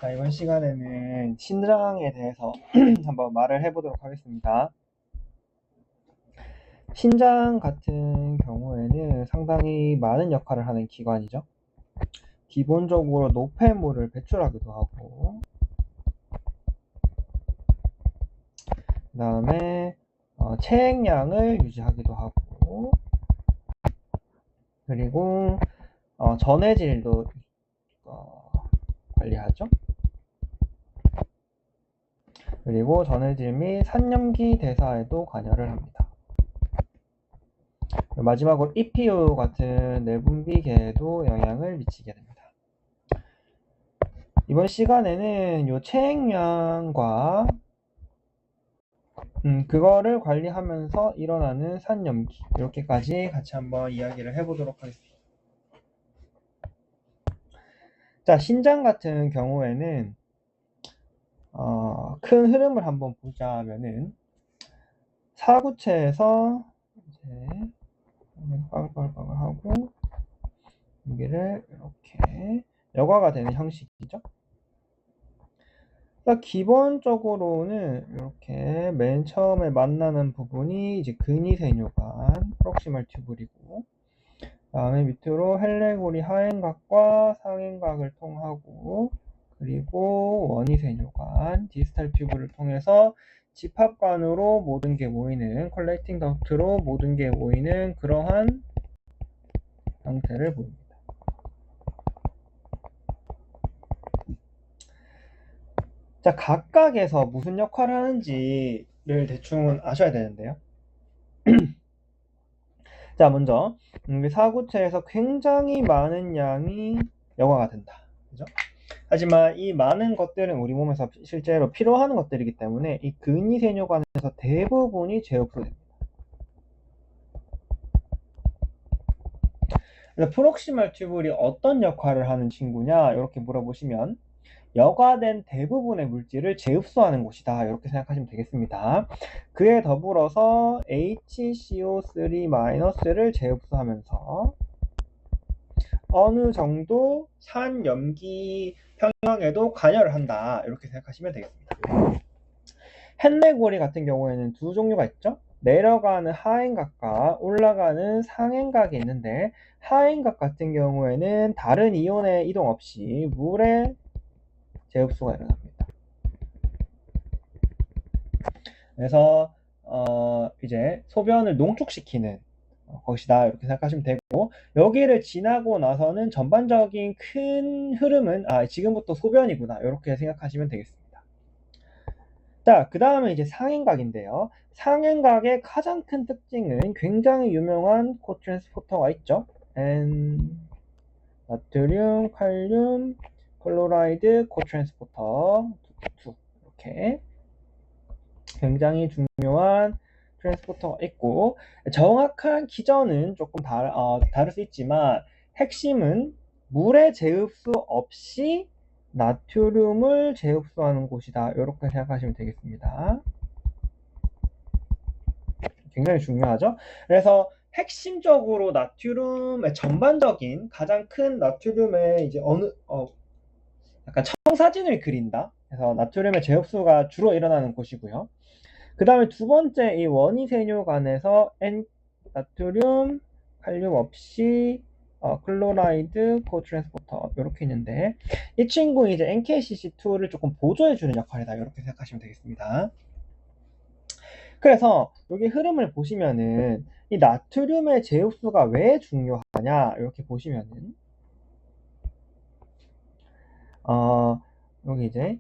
자, 이번 시간에는 신장에 대해서 한번 말을 해보도록 하겠습니다. 신장 같은 경우에는 상당히 많은 역할을 하는 기관이죠. 기본적으로 노폐물을 배출하기도 하고, 그 다음에 체액량을 유지하기도 하고, 그리고 전해질도 관리하죠. 그리고 전해질 및 산염기 대사에도 관여를 합니다. 마지막으로 EPU 같은 내분비계에도 영향을 미치게 됩니다. 이번 시간에는 요 체액량과 그거를 관리하면서 일어나는 산염기 이렇게까지 같이 한번 이야기를 해보도록 하겠습니다. 자, 신장 같은 경우에는 큰 흐름을 한번 보자면은 사구체에서 이제 빠글빠글 하고 여기를 이렇게 여과가 되는 형식이죠. 기본적으로는 이렇게 맨 처음에 만나는 부분이 이제 근위세뇨관 프록시멀 튜블이고, 다음에 밑으로 헬레고리 하행각과 상행각을 통하고, 그리고 원위세뇨관 디스탈 튜브를 통해서 집합관으로 모든 게 모이는 컬렉팅 덕트로 모든 게 모이는 그러한 형태를 보입니다. 자, 각각에서 무슨 역할을 하는지를 대충 아셔야 되는데요. 자, 먼저 사구체에서 굉장히 많은 양이 여과가 된다. 그죠? 하지만 이 많은 것들은 우리 몸에서 실제로 필요한 것들이기 때문에 이 근위세뇨관에서 대부분이 재흡수됩니다. 그래서 프록시멀 튜블이 어떤 역할을 하는 친구냐 이렇게 물어보시면 여과된 대부분의 물질을 재흡수하는 곳이다 이렇게 생각하시면 되겠습니다. 그에 더불어서 HCO3-를 재흡수하면서 어느 정도 산염기 평형에도 관여를 한다 이렇게 생각하시면 되겠습니다. 헨레고리 같은 경우에는 두 종류가 있죠. 내려가는 하행각과 올라가는 상행각이 있는데, 하행각 같은 경우에는 다른 이온의 이동 없이 물에 재흡수가 일어납니다. 그래서 이제 소변을 농축시키는 것이다 이렇게 생각하시면 되고, 여기를 지나고 나서는 전반적인 큰 흐름은 지금부터 소변이구나 이렇게 생각하시면 되겠습니다. 자, 그 다음에 이제 상행각인데요. 상행각의 가장 큰 특징은 굉장히 유명한 코트랜스포터가 있죠. 나트륨, 칼륨, 클로라이드, 코트랜스포터 2 이렇게 굉장히 중요한 트랜스포터가 있고, 정확한 기전은 조금 다를 수 있지만 핵심은 물의 재흡수 없이 나트륨을 재흡수하는 곳이다 이렇게 생각하시면 되겠습니다. 굉장히 중요하죠. 그래서 핵심적으로 나트륨의 전반적인 가장 큰 나트륨의 이제 약간 청사진을 그린다. 그래서 나트륨의 재흡수가 주로 일어나는 곳이고요. 그 다음에 두 번째 이 원위세뇨관에서 나트륨, 칼륨 없이 클로라이드, 코트랜스포터 이렇게 있는데, 이 친구 이제 NKCC2를 조금 보조해주는 역할이다 이렇게 생각하시면 되겠습니다. 그래서 여기 흐름을 보시면은 이 나트륨의 재흡수가 왜 중요하냐 이렇게 보시면은 여기 이제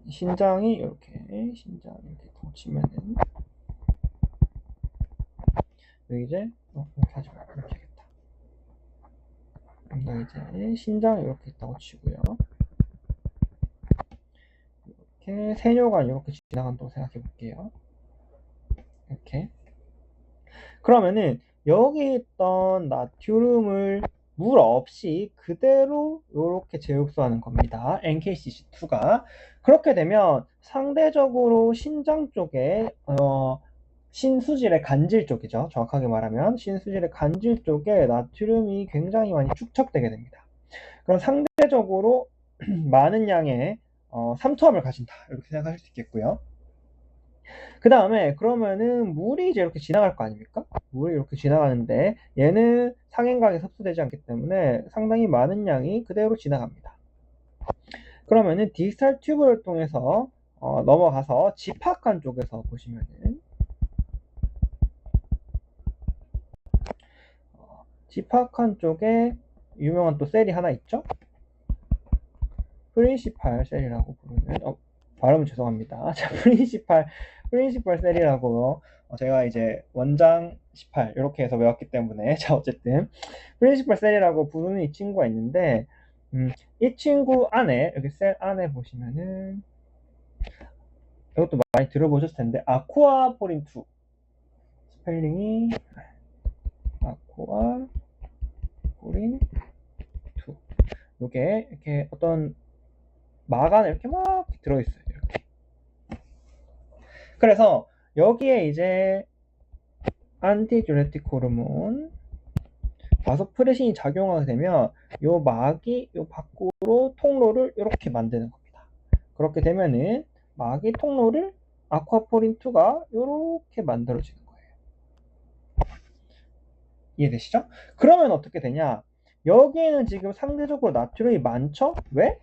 신장이 이렇게 덮치면은 여기 이제 이렇게 하지 말고 이렇게 하겠다. 여기가 이제 신장이 이렇게 있다고 치고요. 이렇게 세뇨가 이렇게 지나간다고 생각해 볼게요. 이렇게. 그러면은 여기 있던 나트륨을 물 없이 그대로 이렇게 재흡수하는 겁니다. NKCC2가. 그렇게 되면 상대적으로 신장 쪽에 신수질의 간질 쪽이죠. 정확하게 말하면 신수질의 간질 쪽에 나트륨이 굉장히 많이 축적되게 됩니다. 그럼 상대적으로 많은 양의 삼투압을 가진다. 이렇게 생각하실 수 있겠고요. 그 다음에 그러면은 물이 이제 이렇게 지나갈 거 아닙니까? 물이 이렇게 지나가는데 얘는 상행각에 흡수되지 않기 때문에 상당히 많은 양이 그대로 지나갑니다. 그러면은 디스탈 튜브를 통해서 넘어가서 집합관 쪽에서 보시면은 집합관 쪽에 유명한 또 셀이 하나 있죠? 프린시팔 셀이라고 부르는 발음 죄송합니다. 자, 프린시팔 셀이라고 제가 이제 원장 18 이렇게 해서 외웠기 때문에 자 어쨌든 프린시팔 셀이라고 부르는 이 친구가 있는데 이 친구 안에 여기 셀 안에 보시면은 이것도 많이 들어보셨을 텐데 아쿠아포린2 스펠링이 아쿠아포린2 요게 이렇게 어떤 막 안에 이렇게 막 들어있어요. 이렇게. 그래서 여기에 이제 안티디우레틱 호르몬 바소프레신이 작용하게 되면 요 막이 요 밖으로 통로를 이렇게 만드는 겁니다. 그렇게 되면은 막이 통로를 아쿠아포린2가 이렇게 만들어지는 거예요. 이해되시죠? 그러면 어떻게 되냐? 여기에는 지금 상대적으로 나트륨이 많죠? 왜?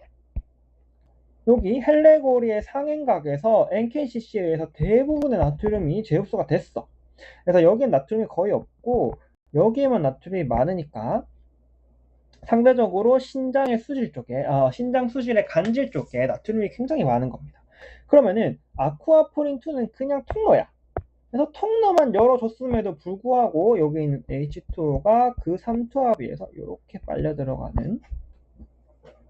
여기 헬레고리의 상행각에서 NKCC에 의해서 대부분의 나트륨이 재흡수가 됐어. 그래서 여기엔 나트륨이 거의 없고 여기에만 나트륨이 많으니까 상대적으로 신장의 수질 쪽에 신장 수질의 간질 쪽에 나트륨이 굉장히 많은 겁니다. 그러면은 아쿠아포린2는 그냥 통로야. 그래서 통로만 열어줬음에도 불구하고 여기 있는 H2O가 그 삼투압에 의해서 이렇게 빨려 들어가는,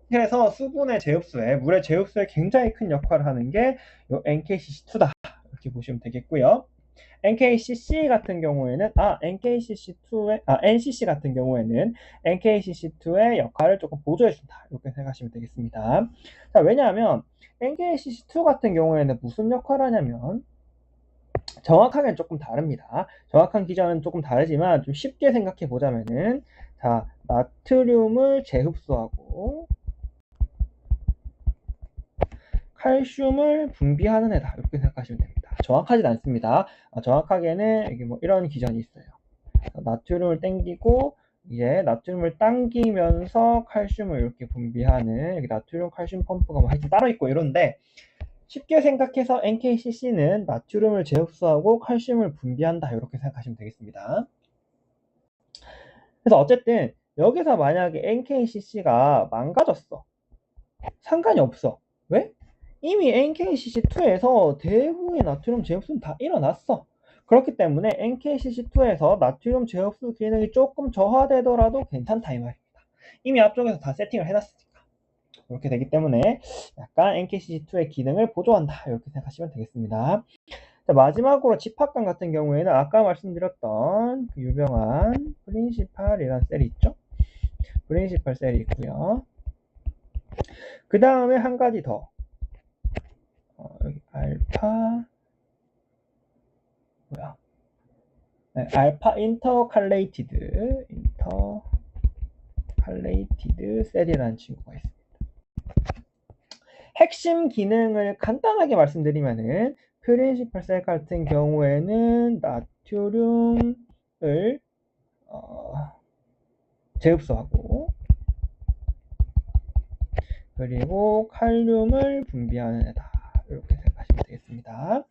그래서 수분의 재흡수에 물의 재흡수에 굉장히 큰 역할을 하는 게 이 NKCC2다 이렇게 보시면 되겠고요. NKCC 같은 경우에는 NCC 같은 경우에는 NKCC2의 역할을 조금 보조해준다 이렇게 생각하시면 되겠습니다. 자, 왜냐하면 NKCC2 같은 경우에는 무슨 역할을 하냐면 정확하게는 조금 다릅니다. 정확한 기전은 조금 다르지만 좀 쉽게 생각해 보자면은 자, 나트륨을 재흡수하고 칼슘을 분비하는 애다 이렇게 생각하시면 됩니다. 정확하진 않습니다. 정확하게는 여기 뭐 이런 기전이 있어요. 나트륨을 땡기고 이제 나트륨을 당기면서 칼슘을 이렇게 분비하는 여기 나트륨 칼슘 펌프가 뭐 하여튼 따로 있고 이런데 쉽게 생각해서 NKCC는 나트륨을 재흡수하고 칼슘을 분비한다 이렇게 생각하시면 되겠습니다. 그래서 어쨌든 여기서 만약에 NKCC가 망가졌어. 상관이 없어. 왜? 이미 NKCC2에서 대부분의 나트륨 재흡수는 다 일어났어. 그렇기 때문에 NKCC2에서 나트륨 재흡수 기능이 조금 저하되더라도 괜찮다 이 말입니다. 이미 앞쪽에서 다 세팅을 해놨으니까. 이렇게 되기 때문에 약간 NKCC2의 기능을 보조한다 이렇게 생각하시면 되겠습니다. 자, 마지막으로 집합관 같은 경우에는 아까 말씀드렸던 그 유명한 프린시팔이라는 셀이 있죠. 프린시팔 셀이 있고요. 그 다음에 한 가지 더 여기 알파 인터칼레이티드 셀이라는 친구가 있습니다. 핵심 기능을 간단하게 말씀드리면은 프린시팔 셀 같은 경우에는 나트륨을 재흡수하고 그리고 칼륨을 분비하는 애다 이렇게 생각하시면 되겠습니다.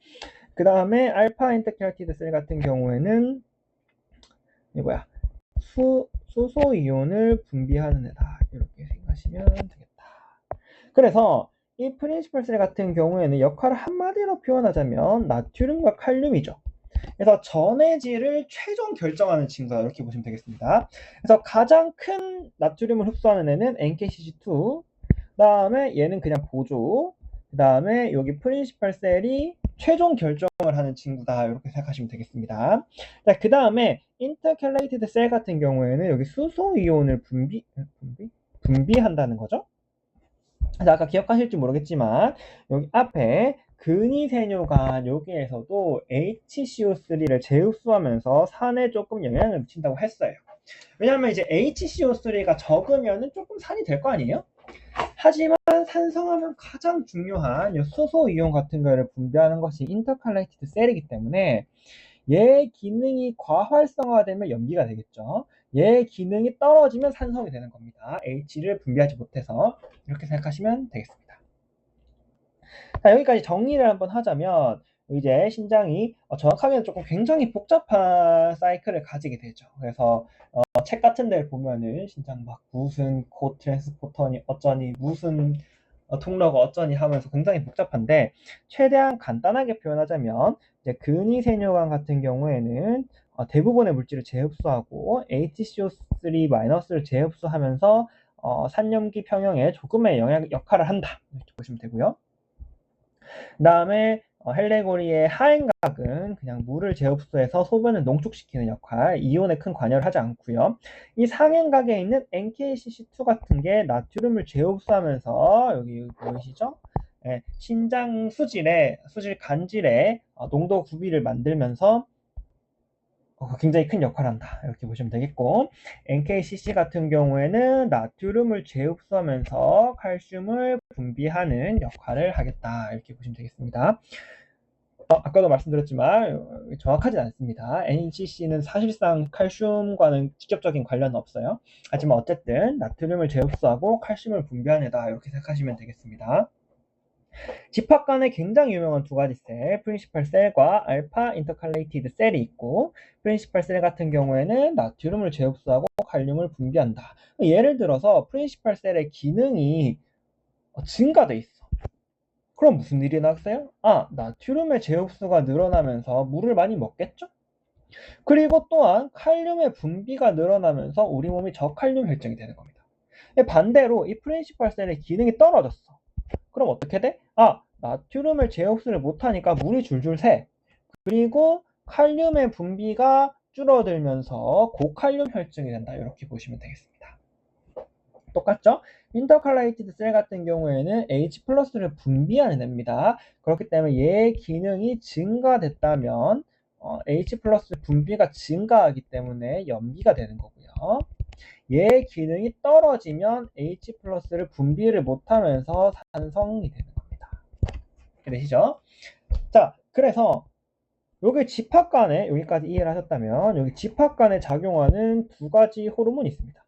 그 다음에 알파 인터칼레이티드 셀 같은 경우에는 수소 이온을 분비하는 애다 이렇게 생각하시면 되겠다. 그래서 이 프린시팔 셀 같은 경우에는 역할을 한마디로 표현하자면 나트륨과 칼륨이죠. 그래서 전해질을 최종 결정하는 친구다 이렇게 보시면 되겠습니다. 그래서 가장 큰 나트륨을 흡수하는 애는 NKCC2, 그 다음에 얘는 그냥 보조, 그 다음에 여기 프린시팔 셀이 최종 결정을 하는 친구다 이렇게 생각하시면 되겠습니다. 자, 그 다음에 인터칼레이티드 셀 같은 경우에는 여기 수소 이온을 분비한다는 거죠. 그래서 아까 기억하실지 모르겠지만 여기 앞에 근위세뇨간 여기에서도 HCO3를 재흡수하면서 산에 조금 영향을 미친다고 했어요. 왜냐하면 이제 HCO3가 적으면은 조금 산이 될 거 아니에요? 하지만 산성하면 가장 중요한 이 수소 이온 같은 거를 분비하는 것이 인터칼라이티드 셀이기 때문에 얘 기능이 과활성화되면 염기가 되겠죠. 얘 기능이 떨어지면 산성이 되는 겁니다. H를 분비하지 못해서 이렇게 생각하시면 되겠습니다. 자, 여기까지 정리를 한번 하자면 이제 신장이 정확하게는 조금 굉장히 복잡한 사이클을 가지게 되죠. 그래서 책 같은 데를 보면은 신장 막 무슨 코 트랜스포터니 어쩌니 무슨 통로가 어쩌니 하면서 굉장히 복잡한데 최대한 간단하게 표현하자면 이제 근위세뇨관 같은 경우에는 대부분의 물질을 재흡수하고 HCO3-를 재흡수하면서 산염기 평형에 조금의 역할을 한다 이렇게 보시면 되고요. 그 다음에 헬레고리의 하행각은 그냥 물을 재흡수해서 소변을 농축시키는 역할, 이온에 큰 관여를 하지 않고요. 이 상행각에 있는 NKCC2 같은 게 나트륨을 재흡수하면서 여기 보이시죠? 네, 신장 수질 간질의 농도 구비를 만들면서 굉장히 큰 역할을 한다 이렇게 보시면 되겠고, NKCC 같은 경우에는 나트륨을 재흡수하면서 칼슘을 분비하는 역할을 하겠다 이렇게 보시면 되겠습니다. 아까도 말씀드렸지만 정확하진 않습니다. NCC는 사실상 칼슘과는 직접적인 관련은 없어요. 하지만 어쨌든 나트륨을 재흡수하고 칼슘을 분비하는 애다 이렇게 생각하시면 되겠습니다. 집합간에 굉장히 유명한 두 가지 셀, 프린시팔 셀과 알파 인터칼레이티드 셀이 있고, 프린시팔 셀 같은 경우에는 나트륨을 재흡수하고 칼륨을 분비한다. 예를 들어서 프린시팔 셀의 기능이 증가돼 있어. 그럼 무슨 일이 나겠어요? 나트륨의 재흡수가 늘어나면서 물을 많이 먹겠죠? 그리고 또한 칼륨의 분비가 늘어나면서 우리 몸이 저칼륨 혈증이 되는 겁니다. 반대로 이 프린시팔 셀의 기능이 떨어졌어. 그럼 어떻게 돼? 나트륨을 재흡수를 못하니까 물이 줄줄 새. 그리고 칼륨의 분비가 줄어들면서 고칼륨 혈증이 된다. 이렇게 보시면 되겠습니다. 똑같죠? 인터칼라이티드 셀 같은 경우에는 H+를 분비하는 애입니다. 그렇기 때문에 얘의 기능이 증가됐다면 H+ 분비가 증가하기 때문에 염기가 되는 거고요. 얘의 기능이 떨어지면 H+를 분비를 못하면서 산성이 되는 겁니다. 되시죠? 자, 그래서 여기 집합간에 여기까지 이해를 하셨다면 여기 집합간에 작용하는 두 가지 호르몬이 있습니다.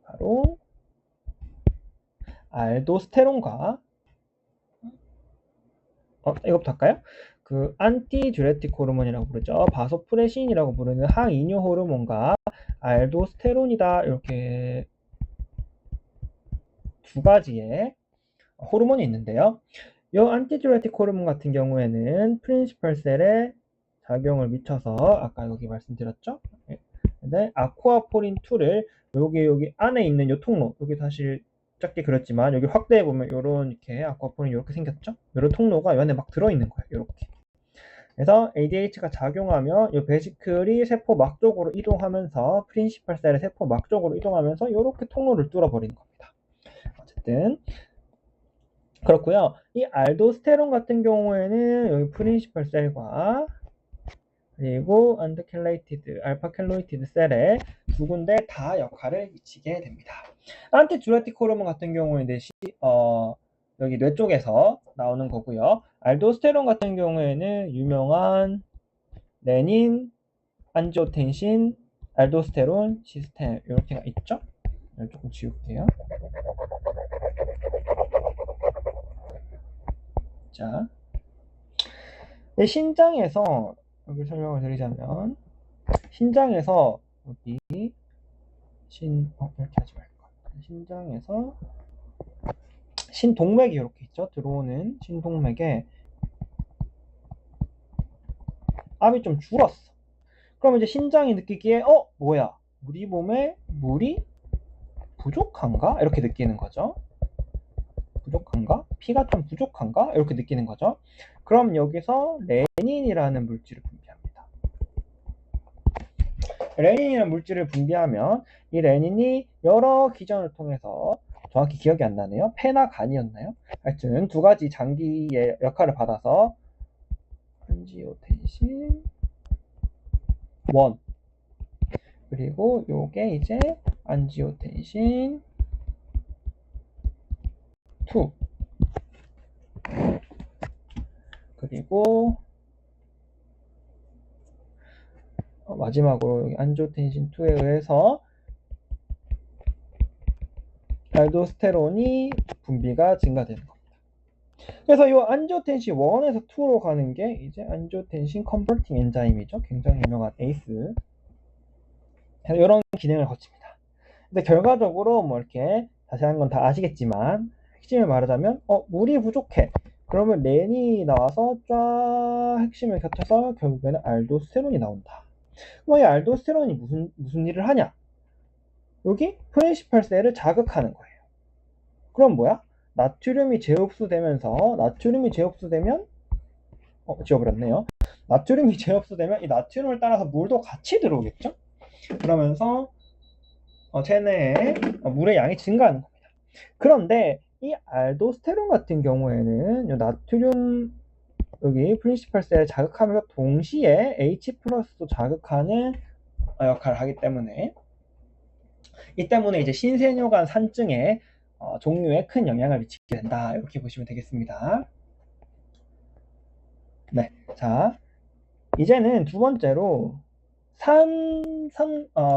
바로 알도스테론과 이거부터 할까요? 그 안티듀레틱 호르몬이라고 부르죠. 바소프레신이라고 부르는 항이뇨 호르몬과 알도스테론이다. 이렇게 두 가지의 호르몬이 있는데요. 이 안티듀레틱 호르몬 같은 경우에는 프린시펄 셀에 작용을 미쳐서 아까 여기 말씀드렸죠. 근데 아쿠아포린2를 여기 안에 있는 이 통로, 여기 사실 작게 그렸지만 여기 확대해 보면 요런 이렇게 아쿠아포린 이렇게 생겼죠. 이런 통로가 이 안에 막 들어있는 거예요. 이렇게. 그래서 ADH가 작용하면 이 베시클이 세포 막 쪽으로 이동하면서 프린시펄 셀의 세포 막 쪽으로 이동하면서 이렇게 통로를 뚫어버리는 겁니다. 어쨌든 그렇고요. 이 알도스테론 같은 경우에는 여기 프린시펄 셀과 그리고 안드켈레이티드, 알파켈로이티드 셀에 두 군데 다 역할을 미치게 됩니다. 안티듀레틱 호르몬 같은 경우에는 여기 뇌 쪽에서 나오는 거고요. 알도스테론 같은 경우에는 유명한 레닌, 안지오텐신, 알도스테론, 시스템 이렇게가 있죠. 조금 지울게요. 자, 신장에서 여기 설명을 드리자면 신장에서 여기 이렇게 하지 말고 신장에서 신동맥이 이렇게 있죠. 들어오는 신동맥에 압이 좀 줄었어. 그럼 이제 신장이 느끼기에 뭐야? 우리 몸에 물이 부족한가? 이렇게 느끼는 거죠. 부족한가? 피가 좀 부족한가? 이렇게 느끼는 거죠. 그럼 여기서 레닌이라는 물질을 분비합니다. 레닌이라는 물질을 분비하면 이 레닌이 여러 기전을 통해서 정확히 기억이 안 나네요. 폐나 간이었나요? 하여튼 두 가지 장기의 역할을 받아서 안지오텐신 1 그리고 요게 이제 안지오텐신 2. 그리고 마지막으로 여기 안지오텐신 2에 의해서 알도스테론이 분비가 증가되는 겁니다. 그래서 이 안지오텐신 1에서 2로 가는 게 이제 안지오텐신 컨버팅 엔자임이죠. 굉장히 유명한 에이스. 이런 기능을 거칩니다. 근데 결과적으로 뭐 이렇게 자세한 건 다 아시겠지만 핵심을 말하자면 물이 부족해. 그러면 렌이 나와서 쫙 핵심을 겹쳐서 결국에는 알도스테론이 나온다. 그럼 이 알도스테론이 무슨 일을 하냐? 여기 프린시펄 셀을 자극하는 거예요. 그럼 뭐야? 나트륨이 재흡수되면서 지워버렸네요. 나트륨이 재흡수되면 이 나트륨을 따라서 물도 같이 들어오겠죠? 그러면서 체내에 물의 양이 증가하는 겁니다. 그런데 이 알도스테론 같은 경우에는 이 나트륨 여기 프린시펄 셀을 자극하면서 동시에 H+도 자극하는 역할을 하기 때문에 이 때문에 이제 신세뇨간 산증의 종류에 큰 영향을 미치게 된다. 이렇게 보시면 되겠습니다. 네, 자 이제는 두 번째로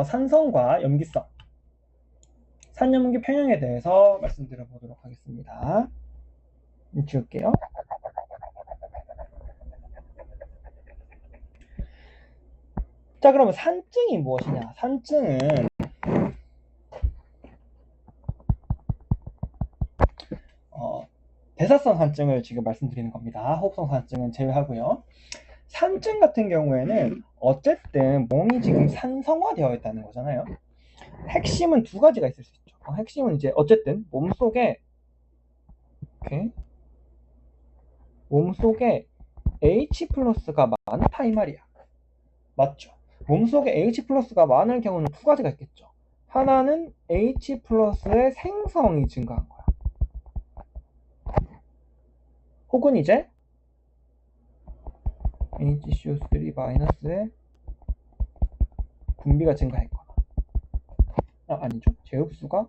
산성과 염기성, 산염기 평형에 대해서 말씀드려 보도록 하겠습니다. 지울게요. 자, 그러면 산증이 무엇이냐? 산증은 대사성 산증을 지금 말씀드리는 겁니다. 호흡성 산증은 제외하고요. 산증 같은 경우에는 어쨌든 몸이 지금 산성화되어 있다는 거잖아요. 핵심은 두 가지가 있을 수 있죠. 핵심은 이제 어쨌든 몸속에 H+가 많다 이 말이야. 맞죠? 몸속에 H+가 많을 경우는 두 가지가 있겠죠. 하나는 H+의 생성이 증가한 거야. 혹은 이제 HCO3-의 분비가 증가했거나 아니죠. 재흡수가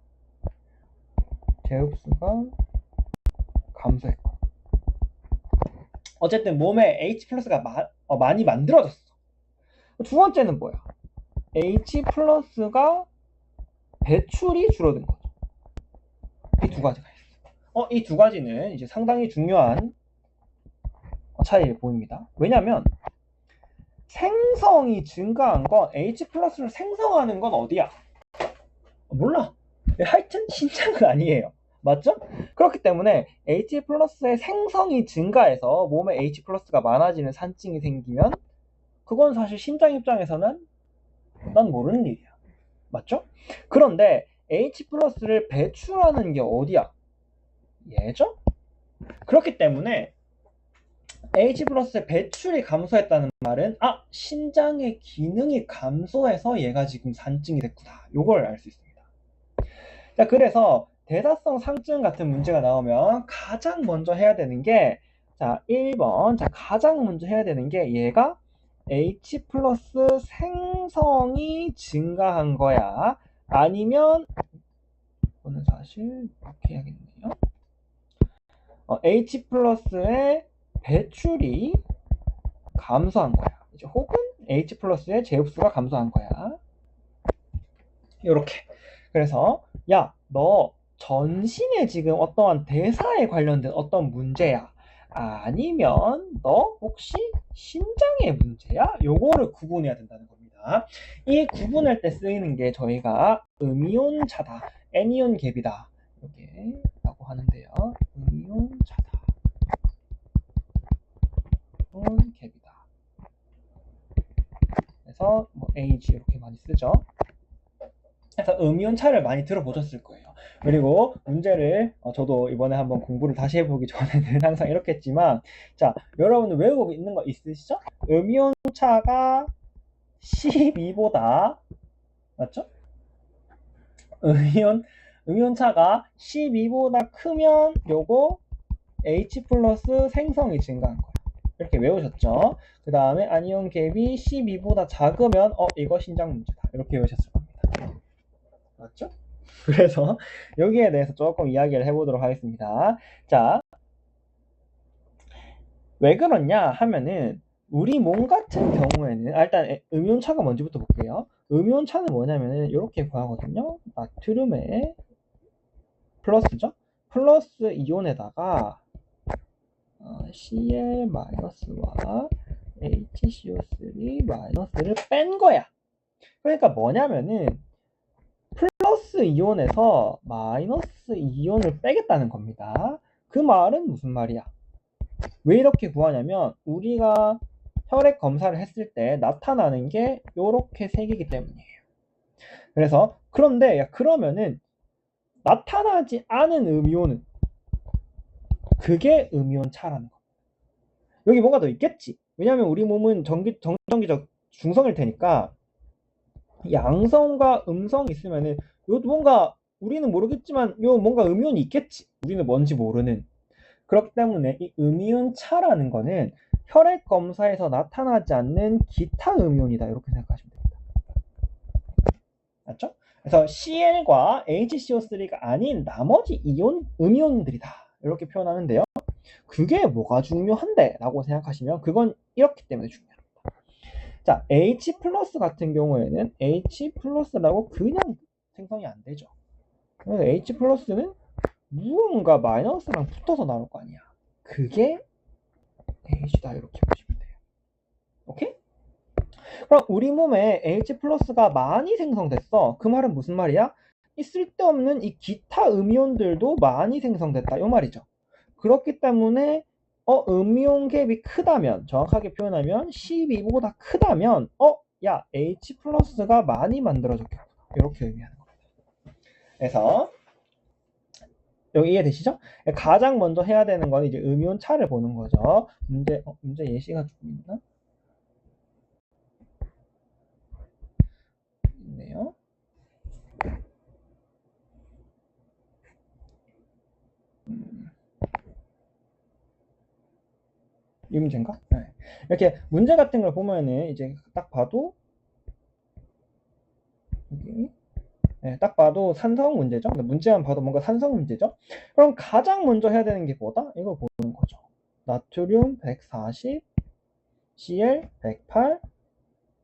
감소했거나 어쨌든 몸에 H+가 많이 만들어졌어. 두 번째는 뭐야? H+가 배출이 줄어든 거죠. 이 두 가지가 있어. 이 두 가지는 이제 상당히 중요한 차이를 보입니다. 왜냐면 생성이 증가한 건 H+를 생성하는 건 어디야? 몰라. 하여튼 신장은 아니에요. 맞죠? 그렇기 때문에 H+의 생성이 증가해서 몸에 H+가 많아지는 산증이 생기면 그건 사실 신장 입장에서는 난 모르는 일이야. 맞죠? 그런데 H+를 배출하는 게 어디야? 얘죠? 그렇기 때문에 H+의 배출이 감소했다는 말은 신장의 기능이 감소해서 얘가 지금 산증이 됐구나. 요걸 알 수 있습니다. 자, 그래서 대사성 상증 같은 문제가 나오면 가장 먼저 해야 되는 게 1번 가장 먼저 해야 되는 게 얘가 H+ 생성이 증가한 거야? 아니면 이거는 사실 이렇게 해야겠네요. H+의 배출이 감소한 거야. 혹은 H+의 재흡수가 감소한 거야. 이렇게. 그래서 너 전신에 지금 어떠한 대사에 관련된 어떤 문제야? 아니면 너 혹시 신장의 문제야? 요거를 구분해야 된다는 겁니다. 이 구분할 때 쓰이는 게 저희가 음이온차다, 애니온 갭이다 이렇게 라고 하는데요. 음이온차다, 갭이다. 그래서 AG 이렇게 많이 쓰죠. 그래서 음이온차를 많이 들어보셨을 거예요. 그리고 문제를 저도 이번에 한번 공부를 다시 해보기 전에는 항상 이렇게 했지만 여러분들 외우고 있는 거 있으시죠? 음이온차가 12보다 맞죠? 음이온차가 12보다 크면 요거 H+ 생성이 증가한 거예요. 이렇게 외우셨죠? 그 다음에 아니온 갭이 12보다 작으면 이거 신장 문제다. 이렇게 외우셨을 겁니다. 맞죠? 그래서 여기에 대해서 조금 이야기를 해보도록 하겠습니다. 자, 왜 그러냐 하면은 우리 몸 같은 경우에는 일단 음이온차가 뭔지부터 볼게요. 음이온차는 뭐냐면은 이렇게 구하거든요. 나트륨의 플러스죠. 플러스 이온에다가 Cl-와 HCO3-를 뺀 거야. 그러니까 뭐냐면은 플러스 이온에서 마이너스 이온을 빼겠다는 겁니다. 그 말은 무슨 말이야? 왜 이렇게 구하냐면 우리가 혈액 검사를 했을 때 나타나는 게 이렇게 색이기 때문이에요. 그래서 그런데 그러면은 나타나지 않은 음이온은 그게 음이온 차라는 거. 여기 뭔가 더 있겠지. 왜냐하면 우리 몸은 정전기적 중성일 테니까 양성과 음성이 있으면은 요 뭔가 우리는 모르겠지만 요 뭔가 음이온이 있겠지. 우리는 뭔지 모르는. 그렇기 때문에 이 음이온 차라는 거는 혈액 검사에서 나타나지 않는 기타 음이온이다. 이렇게 생각하시면 됩니다. 맞죠? 그래서 Cl과 HCO3가 아닌 나머지 음이온들이다. 이렇게 표현하는데요. 그게 뭐가 중요한데? 라고 생각하시면 그건 이렇기 때문에 중요합니다. 자, H 플러스 같은 경우에는 H 플러스라고 그냥 생성이 안 되죠. 그래서 H 플러스는 무언가 마이너스랑 붙어서 나올 거 아니야. 그게 H다. 이렇게 보시면 돼요. 오케이? 그럼 우리 몸에 H 플러스가 많이 생성됐어. 그 말은 무슨 말이야? 이 쓸데없는 이 기타 음이온들도 많이 생성됐다. 이 말이죠. 그렇기 때문에 음이온 갭이 크다면, 정확하게 표현하면 12보다 크다면 야, H 플러스가 많이 만들어졌겠구나. 이렇게 의미하는 겁니다. 그래서 여기 이해되시죠? 가장 먼저 해야 되는 건 이제 음이온 차를 보는 거죠. 문제 예시가 좀 있나? 있네요. 이 문제인가? 네. 이렇게 문제 같은 걸 보면은 이제 딱 봐도 여기 네, 딱 봐도 산성 문제죠. 문제만 봐도 뭔가 산성 문제죠. 그럼 가장 먼저 해야 되는 게 뭐다? 이걸 보는 거죠. 나트륨 140, Cl 108,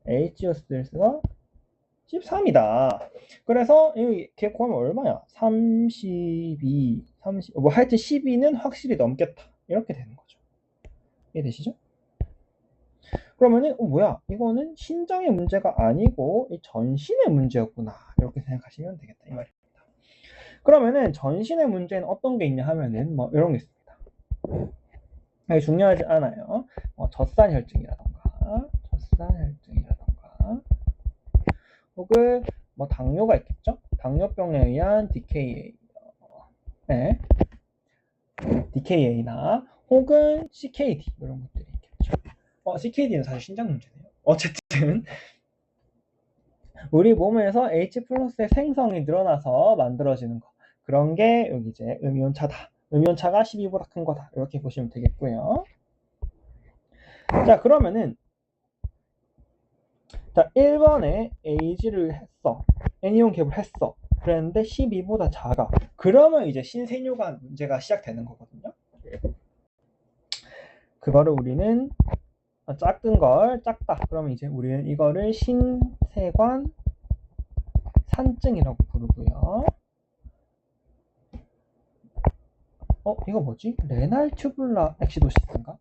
HCO3가 13이다. 그래서 이게 구하면 얼마야? 32, 30, 뭐 하여튼 12는 확실히 넘겠다. 이렇게 되는 거죠. 이해되시죠? 그러면은 뭐야? 이거는 신장의 문제가 아니고 이 전신의 문제였구나. 이렇게 생각하시면 되겠다. 이 말입니다. 그러면은 전신의 문제는 어떤 게 있냐 하면은 뭐 이런 게 있습니다. 이게 중요하지 않아요. 젖산혈증이라던가 혹은 뭐 당뇨가 있겠죠? 당뇨병에 의한 네. DKA나 혹은 CKD 이런 것들이 있겠죠. CKD는 사실 신장 문제네요. 어쨌든 우리 몸에서 H 플러스의 생성이 늘어나서 만들어지는 거. 그런 게 여기 이제 음이온차다. 음이온차가 12보다 큰 거다. 이렇게 보시면 되겠고요. 자, 그러면은 자, 1번에 AG를 했어. 애니온 갭을 했어. 그랬는데 12보다 작아. 그러면 이제 신세뇨관 문제가 시작되는 거거든요. 그거를 우리는 작은 걸 작다. 그러면 이제 우리는 이거를 신세관 산증이라고 부르고요. 이거 뭐지? 레날 튜블라 엑시도시스인가?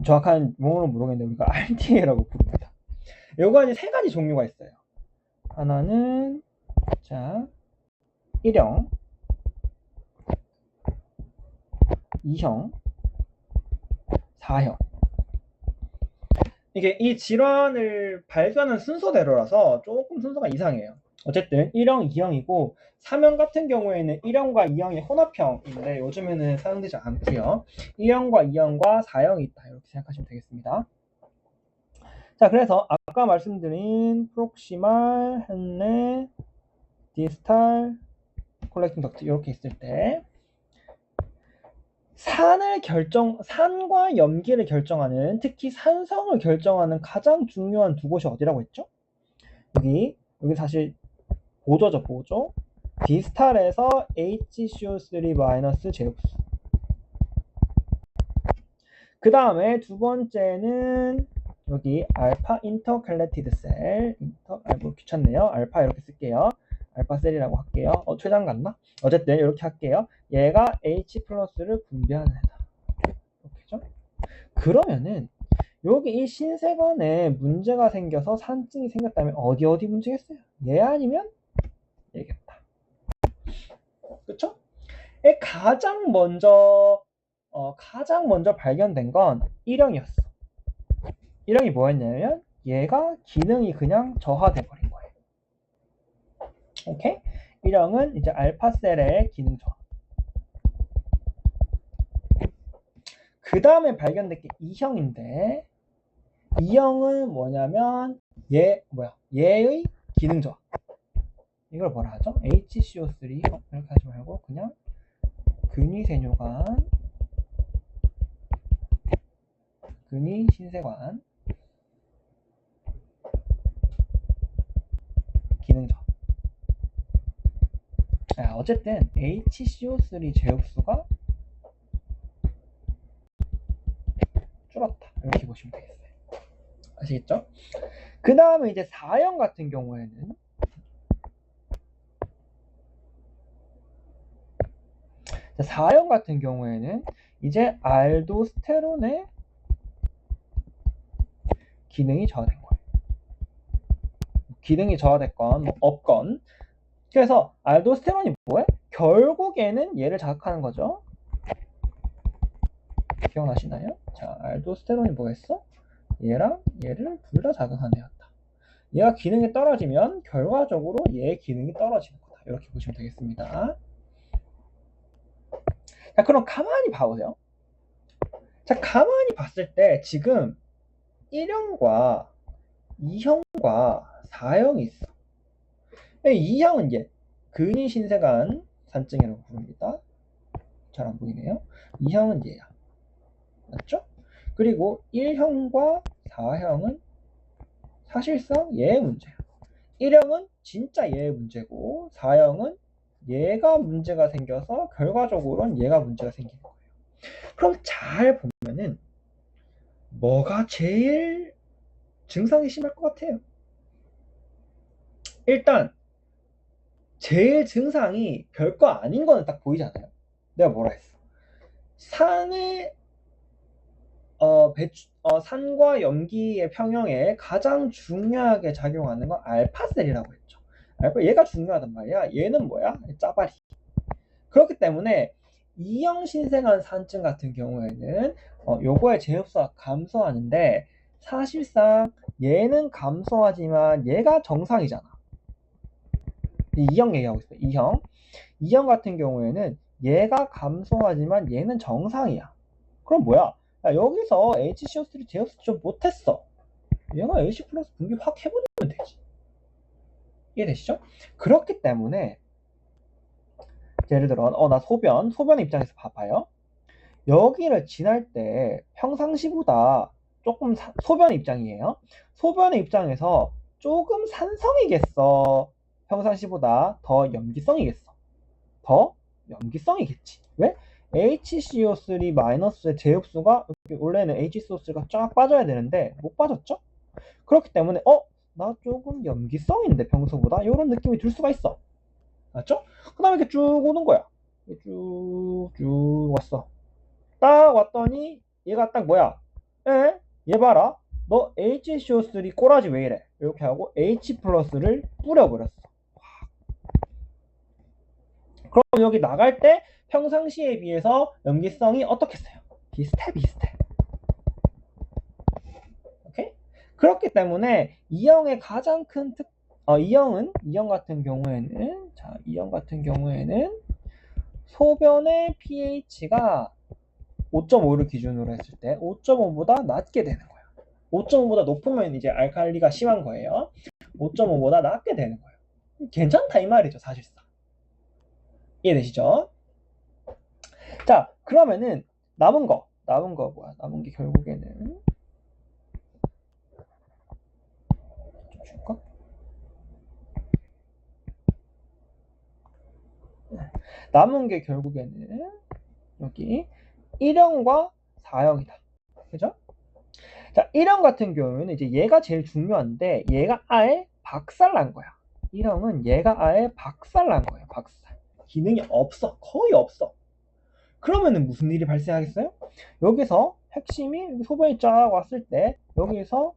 정확한 용어로 모르겠는데 우리가 RTA라고 부릅니다. 요거 이제 세 가지 종류가 있어요. 하나는 자 1형, 2형, 4형. 이게 이 질환을 발견한 순서대로라서 조금 순서가 이상해요. 어쨌든 1형, 2형이고 3형 같은 경우에는 1형과 2형의 혼합형인데 요즘에는 사용되지 않고요. 1형과 2형과 4형이 있다. 이렇게 생각하시면 되겠습니다. 자, 그래서 아까 말씀드린 프록시말, 헨레, 디스탈, 콜렉팅 덕트 이렇게 있을 때 산과 염기를 결정하는, 특히 산성을 결정하는 가장 중요한 두 곳이 어디라고 했죠? 여기 사실 보조죠, 보조. 디스탈에서 HCO3- 제육수. 그 다음에 두 번째는 여기 알파 인터칼레티드 셀. 뭐 귀찮네요. 알파 이렇게 쓸게요. 알파 셀이라고 할게요. 최장 같나? 어쨌든 이렇게 할게요. 얘가 H 플러스를 분비하는 애다. 이렇게죠? 그러면은 여기 이 신세건에 문제가 생겨서 산증이 생겼다면 어디 문제겠어요? 얘 아니면 얘겠다. 그쵸? 가장 먼저 발견된 건 1형이었어. 1형이 뭐였냐면 얘가 기능이 그냥 저하돼 버린 거예요. 오케이? 1형은 이제 알파셀의 기능 저하. 그 다음에 발견된 게 2형인데 2형은 뭐냐면 얘의 기능 저하. 이걸 뭐라 하죠? HCO3 이렇게 하지 말고 그냥 근위세뇨관, 근위신세관 기능 저하. 어쨌든 HCO3 제흡수가 줄었다. 이렇게 보시면 되겠어요. 아시겠죠? 그 다음에 이제 4형 같은 경우에는 이제 알도스테론의 기능이 저하된 거예요. 기능이 저하됐건 뭐 없건. 그래서 알도스테론이 뭐해? 결국에는 얘를 자극하는 거죠. 기억나시나요? 자, 알도스테론이 뭐했어? 얘랑 얘를 둘 다 자극하는 애였다. 얘가 기능이 떨어지면 결과적으로 얘의 기능이 떨어지는 거다. 이렇게 보시면 되겠습니다. 자, 그럼 가만히 봐보세요. 자, 가만히 봤을 때 지금 1형과 2형과 4형이 있어. 2형은 이제 근위신세관 산증이라고 부릅니다. 잘 안 보이네요. 2형은 얘야. 맞죠? 그리고 1형과 4형은 사실상 얘의 문제야. 1형은 진짜 얘의 문제고 4형은 얘가 문제가 생겨서 결과적으로는 얘가 문제가 생기는 거예요. 그럼 잘 보면은 뭐가 제일 증상이 심할 것 같아요? 일단 제일 증상이 별거 아닌 거는 딱 보이잖아요. 내가 뭐라 했어? 산과 염기의 평형에 가장 중요하게 작용하는 건 알파셀이라고 했죠. 얘가 중요하단 말이야. 얘는 뭐야? 짜바리. 그렇기 때문에 2형 신생아 산증 같은 경우에는 요거의 제흡수가 감소하는데 사실상 얘는 감소하지만 얘가 정상이잖아. 2형 얘기하고 있어요. 2형 같은 경우에는 얘가 감소하지만 얘는 정상이야. 그럼 뭐야? 야, 여기서 HCO3 제흡수 좀 못했어. 얘가 AC 플러스 분비 확 해버리면 되지. 이해되시죠? 그렇기 때문에 예를 들어 나 소변 입장에서 봐봐요. 여기를 지날 때 평상시보다 조금 소변 입장이에요. 소변의 입장에서 조금 산성이겠어. 평상시보다 더 염기성이겠어. 더 염기성이겠지. 왜? HCO3-의 제흡수가 원래는 HCO3가 쫙 빠져야 되는데 못 빠졌죠? 그렇기 때문에 나 조금 염기성인데 평소보다 이런 느낌이 들 수가 있어. 맞죠? 그 다음에 이렇게 쭉 오는 거야. 쭉 왔어. 딱 왔더니 얘가 딱 뭐야? 얘 봐라. 너 HCO3 꼬라지 왜 이래? 이렇게 하고 H 플러스를 뿌려버렸어. 그럼 여기 나갈 때 평상시에 비해서 염기성이 어떻겠어요? 비슷해. 오케이? 그렇기 때문에 이형의 가장 큰 이형 같은 경우에는 소변의 pH가 5.5를 기준으로 했을 때 5.5보다 낮게 되는 거예요. 5.5보다 높으면 이제 알칼리가 심한 거예요. 5.5보다 낮게 되는 거예요. 괜찮다 이 말이죠, 사실상. 이해되시죠? 자, 그러면은 남은 거 뭐야? 남은 게 결국에는 좀 줄까? 남은 게 결국에는 여기 1형과 4형이다. 그죠? 자, 1형 같은 경우에는 이제 얘가 제일 중요한데 얘가 아예 박살난 거야. 1형은 얘가 아예 박살난 거예요. 박살. 기능이 없어. 거의 없어. 그러면은 무슨 일이 발생하겠어요? 여기서 핵심이 소변이 쫙 왔을 때 여기서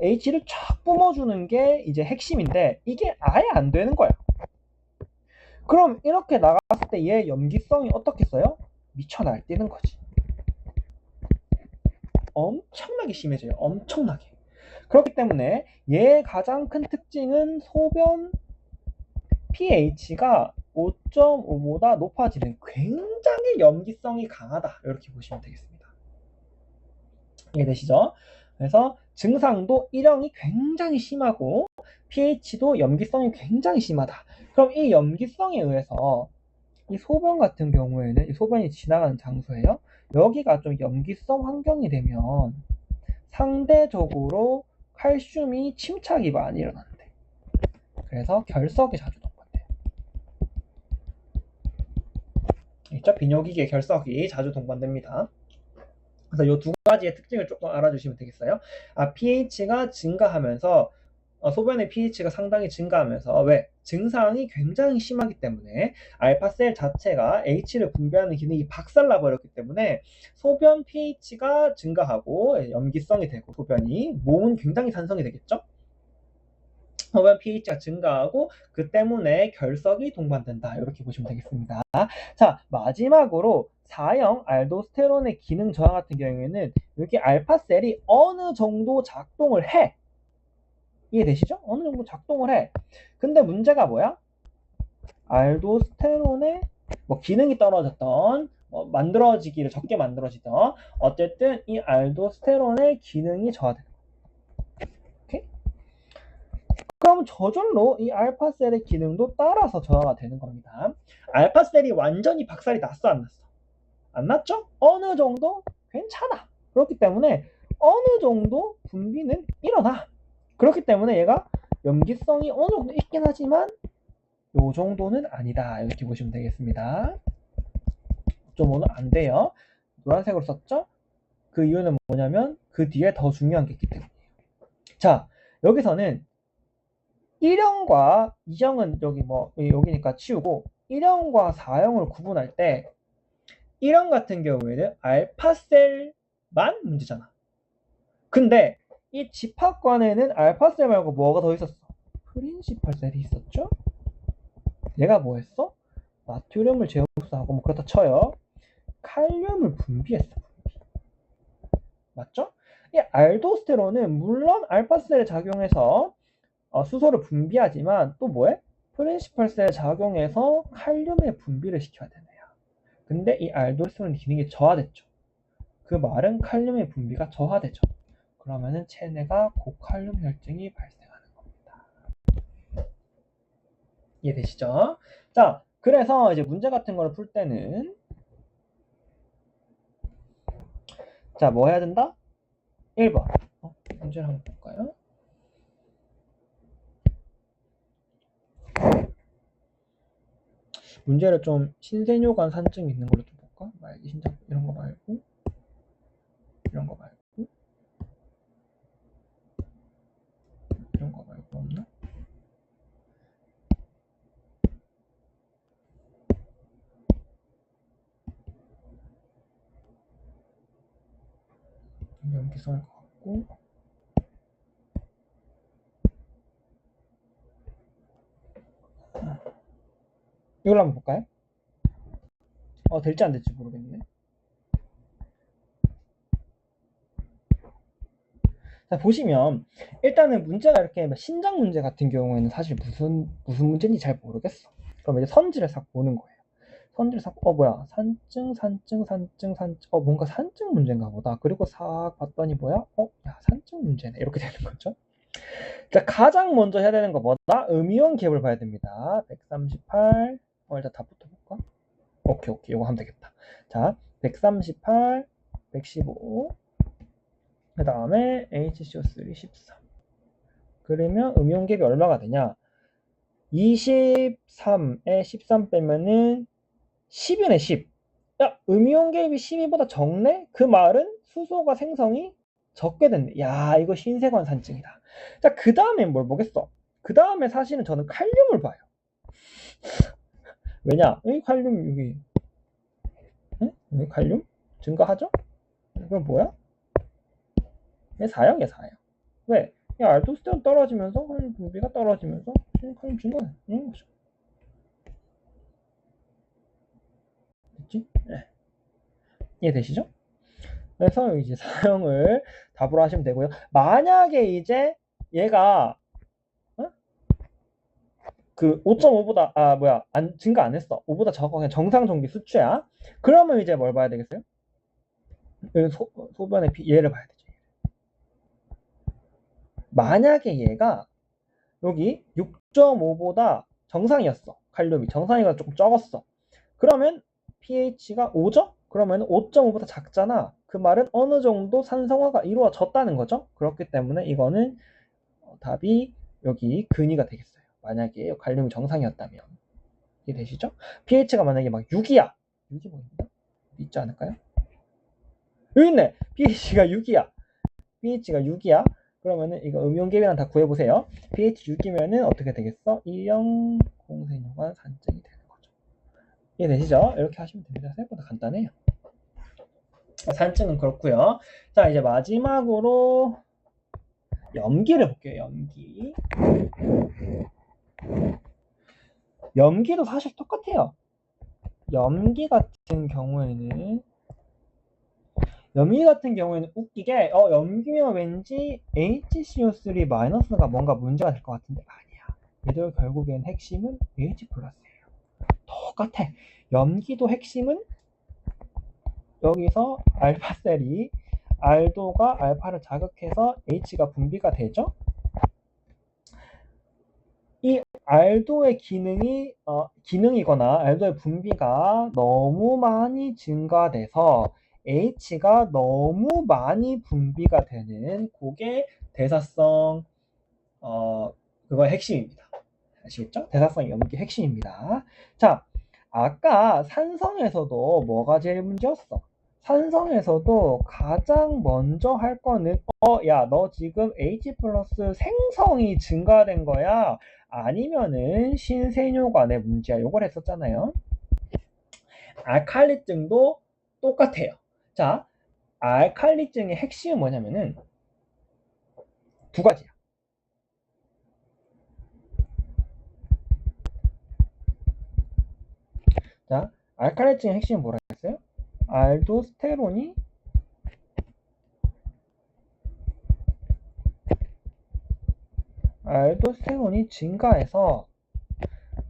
H를 쫙 뿜어주는 게 이제 핵심인데 이게 아예 안 되는 거야. 그럼 이렇게 나갔을 때 얘의 염기성이 어떻겠어요? 미쳐 날뛰는 거지. 엄청나게 심해져요. 엄청나게. 그렇기 때문에 얘의 가장 큰 특징은 소변 pH가 5.5보다 높아지는 굉장히 염기성이 강하다. 이렇게 보시면 되겠습니다. 이해되시죠? 그래서 증상도 1형이 굉장히 심하고 pH도 염기성이 굉장히 심하다. 그럼 이 염기성에 의해서 이 소변 같은 경우에는 이 소변이 지나가는 장소예요. 여기가 좀 염기성 환경이 되면 상대적으로 칼슘이 침착이 많이 일어난대. 그래서 결석이 자주 동반돼요. 있죠? 비뇨기계 결석이 자주 동반됩니다. 그래서 이 두 가지의 특징을 조금 알아주시면 되겠어요. pH가 증가하면서 소변의 pH가 상당히 증가하면서 왜? 증상이 굉장히 심하기 때문에 알파셀 자체가 H를 분비하는 기능이 박살나 버렸기 때문에 소변 pH가 증가하고 염기성이 되고 소변이 몸은 굉장히 산성이 되겠죠? 소변 pH가 증가하고 그 때문에 결석이 동반된다. 이렇게 보시면 되겠습니다. 자, 마지막으로 4형 알도스테론의 기능 저하 같은 경우에는 여기 알파셀이 어느 정도 작동을 해. 이해되시죠? 어느 정도 작동을 해. 근데 문제가 뭐야? 알도스테론의 뭐 기능이 떨어졌던 만들어지기를 적게 만들어지던 어쨌든 이 알도스테론의 기능이 저하되는 거야. 오케이? 그럼 저절로 이 알파셀의 기능도 따라서 저하가 되는 겁니다. 알파셀이 완전히 박살이 났어, 안 났어? 안 났죠? 어느 정도 괜찮아. 그렇기 때문에 어느 정도 분비는 일어나. 그렇기 때문에 얘가 염기성이 어느 정도 있긴 하지만 요 정도는 아니다. 이렇게 보시면 되겠습니다. 5.5는 안 돼요. 노란색으로 썼죠? 그 이유는 뭐냐면 그 뒤에 더 중요한 게 있기 때문이에요. 자, 여기서는 1형과 2형은 여기니까 치우고 1형과 4형을 구분할 때 1형 같은 경우에는 알파셀만 문제잖아. 근데 이 집합관에는 알파셀 말고 뭐가 더 있었어? 프린시펄 셀이 있었죠? 얘가 뭐 했어? 나트륨을 제곱수하고 뭐 그렇다 쳐요. 칼륨을 분비했어. 맞죠? 이 알도스테론은 물론 알파셀에 작용해서 수소를 분비하지만 또 뭐해? 프린시펄셀에 작용해서 칼륨의 분비를 시켜야 되네요. 근데 이 알도스테론 기능이 저하됐죠. 그 말은 칼륨의 분비가 저하되죠. 그러면은 체내가 고칼륨 혈증이 발생하는 겁니다. 이해되시죠? 자, 그래서 이제 문제 같은 거를 풀 때는 자, 뭐 해야 된다? 1번. 문제를 한번 볼까요? 문제를 좀 신생효관 산증 있는 걸로 좀 볼까? 말기 신장 이런 거 말고 이런 거 말고 이런 거 말고 없나? 염기성일 것 같고 이걸 한번 볼까요? 될지 안 될지 모르겠네. 자, 보시면 일단은 문제가 이렇게 신장 문제 같은 경우에는 사실 무슨 문제인지 잘 모르겠어. 그럼 이제 선지를 싹 보는 거예요. 선지를 싹 뭐야 산증 뭔가 산증 문제인가 보다. 그리고 싹 봤더니 뭐야 야 산증 문제네 이렇게 되는 거죠. 자, 가장 먼저 해야 되는 거 뭐다? 음이온 갭을 봐야 됩니다. 138 일단 다 붙어볼까? 오케이 이거 하면 되겠다. 자, 138, 115, 그 다음에 HCO3 13. 그러면 음이온갭이 얼마가 되냐? 23에 13 빼면은 10이네, 10. 야, 음이온갭이 12보다 적네? 그 말은 수소가 생성이 적게 됐네. 야, 이거 신세관 산증이다. 자, 그 다음에 뭘 보겠어? 그 다음에 사실은 저는 칼륨을 봐요. 왜냐? 여기 칼륨, 여기. 응? 여기 칼륨? 증가하죠? 이건 뭐야? 얘 4형, 얘 4형. 왜? 이 알도스테론 떨어지면서, 칼륨 분비가 떨어지면서, 칼륨 증가해. 응? 됐지? 네. 이해되시죠? 그래서 이제 사형을 답으로 하시면 되고요. 만약에 이제 얘가 그 5.5보다 증가 안 했어. 5보다 적어. 그냥 정상 정기 수치야. 그러면 이제 뭘 봐야 되겠어요? 소변의 얘를 봐야 되죠. 만약에 얘가 여기 6.5보다 정상이었어. 칼륨이 정상이가 조금 적었어. 그러면 pH가 5죠? 그러면 5.5보다 작잖아. 그 말은 어느 정도 산성화가 이루어졌다는 거죠. 그렇기 때문에 이거는 답이 여기 근이가 되겠어요. 만약에 칼륨이 정상이었다면. 이해되시죠? pH가 만약에 막 6이야. 6이 뭐있나? 있지 않을까요? 여기 있네. pH가 6이야. pH가 6이야. 그러면은 이거 음이온갭이랑 다 구해보세요. pH 6이면은 어떻게 되겠어? 2형 공생효관 산증이 되는 거죠. 이해되시죠? 이렇게 하시면 됩니다. 생각보다 간단해요. 산증은 그렇고요. 자, 이제 마지막으로 염기를 볼게요. 염기. 염기도 사실 똑같아요. 염기 같은 경우에는 웃기게 염기면 왠지 HCO3 마이너스가 뭔가 문제가 될 것 같은데 아니야. 얘들 결국엔 핵심은 H 플러스예요. 똑같아. 염기도 핵심은 여기서 알파셀이 알도가 알파를 자극해서 H가 분비가 되죠. 이 알도의 기능이거나 알도의 분비가 너무 많이 증가돼서 H가 너무 많이 분비가 되는 그게 대사성 그거의 핵심입니다. 아시겠죠? 대사성 염기 핵심입니다. 자, 아까 산성에서도 뭐가 제일 문제였어? 산성에서도 가장 먼저 할 거는 야, 너 지금 H 플러스 생성이 증가된 거야? 아니면은 신세뇨관의 문제야. 요걸 했었잖아요. 알칼리증도 똑같아요. 자, 알칼리증의 핵심은 뭐냐면은 두 가지야. 자, 알칼리증의 핵심은 뭐라 했어요? 알도스테론이 증가해서